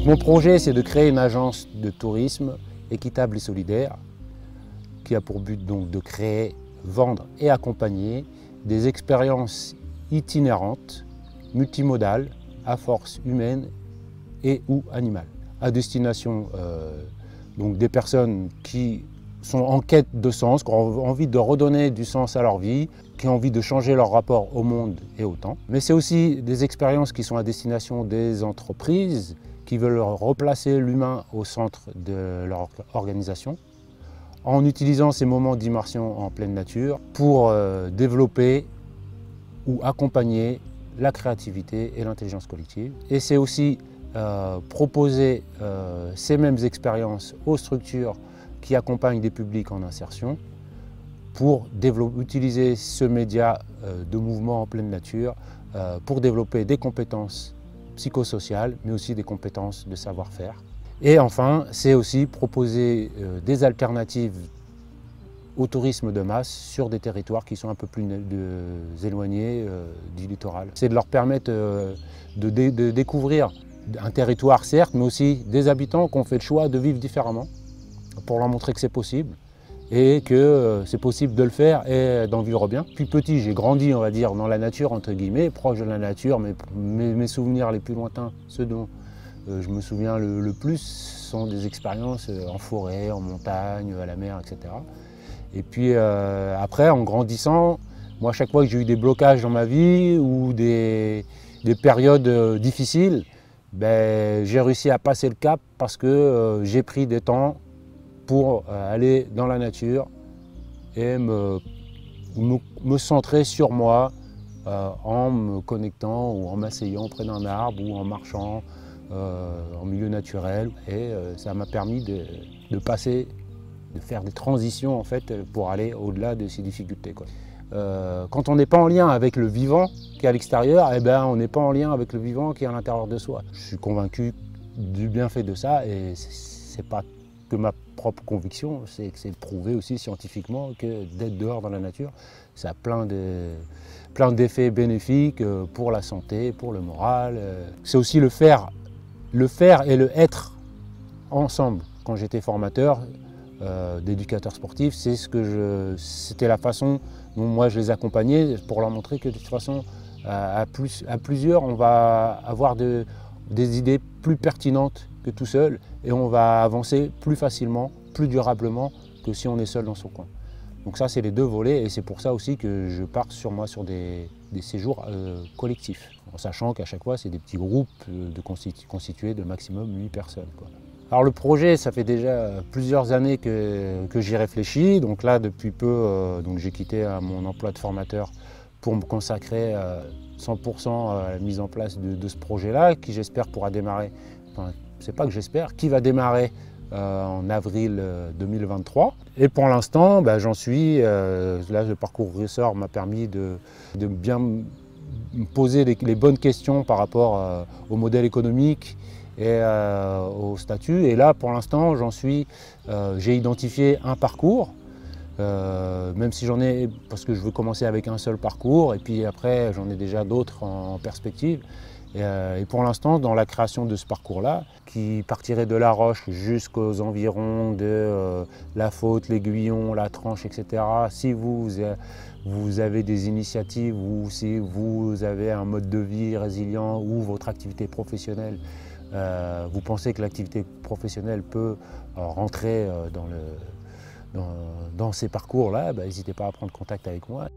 Donc mon projet, c'est de créer une agence de tourisme équitable et solidaire qui a pour but donc de créer, vendre et accompagner des expériences itinérantes, multimodales, à force humaine et ou animale, à destination donc des personnes qui sont en quête de sens, qui ont envie de redonner du sens à leur vie, qui ont envie de changer leur rapport au monde et au temps. Mais c'est aussi des expériences qui sont à destination des entreprises qui veulent replacer l'humain au centre de leur organisation, en utilisant ces moments d'immersion en pleine nature pour développer ou accompagner la créativité et l'intelligence collective. Et c'est aussi proposer ces mêmes expériences aux structures qui accompagnent des publics en insertion pour utiliser ce média de mouvement en pleine nature pour développer des compétences psychosociales, mais aussi des compétences de savoir-faire. Et enfin, c'est aussi proposer des alternatives au tourisme de masse sur des territoires qui sont un peu plus éloignés du littoral. C'est de leur permettre de découvrir un territoire certes, mais aussi des habitants qui ont fait le choix de vivre différemment, pour leur montrer que c'est possible et que c'est possible de le faire et d'en vivre bien. Depuis petit, j'ai grandi, on va dire, dans la nature, entre guillemets, proche de la nature, mais mes souvenirs les plus lointains, ceux dont je me souviens le plus, sont des expériences en forêt, en montagne, à la mer, etc. Et puis après, en grandissant, moi, à chaque fois que j'ai eu des blocages dans ma vie ou des périodes difficiles, ben, j'ai réussi à passer le cap parce que j'ai pris des temps pour aller dans la nature et me centrer sur moi en me connectant ou en m'asseyant près d'un arbre ou en marchant en milieu naturel. Et ça m'a permis de faire des transitions en fait, pour aller au-delà de ces difficultés, quoi. Quand on n'est pas en lien avec le vivant qui est à l'extérieur, eh ben, on n'est pas en lien avec le vivant qui est à l'intérieur de soi. Je suis convaincu du bienfait de ça et c'est pas que ma propre conviction, c'est que c'est prouvé aussi scientifiquement que d'être dehors dans la nature, ça a plein d'effets bénéfiques pour la santé, pour le moral. C'est aussi le faire et le être ensemble. Quand j'étais formateur d'éducateur sportif, c'était la façon dont moi je les accompagnais pour leur montrer que de toute façon, à plusieurs, on va avoir des idées plus pertinentes que tout seul et on va avancer plus facilement, plus durablement que si on est seul dans son coin. Donc ça, c'est les deux volets et c'est pour ça aussi que je pars sur des séjours collectifs, en sachant qu'à chaque fois, c'est des petits groupes constitués de maximum 8 personnes, quoi. Alors le projet, ça fait déjà plusieurs années que j'y réfléchis. Donc là, depuis peu, j'ai quitté mon emploi de formateur pour me consacrer 100% à la mise en place de ce projet-là, qui j'espère pourra démarrer, enfin, c'est pas que j'espère, qui va démarrer en avril 2023. Et pour l'instant, j'en suis, là le parcours ressort m'a permis de bien me poser les bonnes questions par rapport au modèle économique et au statut. Et là, pour l'instant, j'ai identifié un parcours, même si j'en ai, parce que je veux commencer avec un seul parcours, et puis après, j'en ai déjà d'autres en perspective. Et pour l'instant, dans la création de ce parcours-là, qui partirait de La Roche jusqu'aux environs de La Faute, l'Aiguillon, La Tranche, etc. Si vous avez des initiatives ou si vous avez un mode de vie résilient ou votre activité professionnelle, vous pensez que l'activité professionnelle peut rentrer dans ces parcours-là, n'hésitez pas à prendre contact avec moi.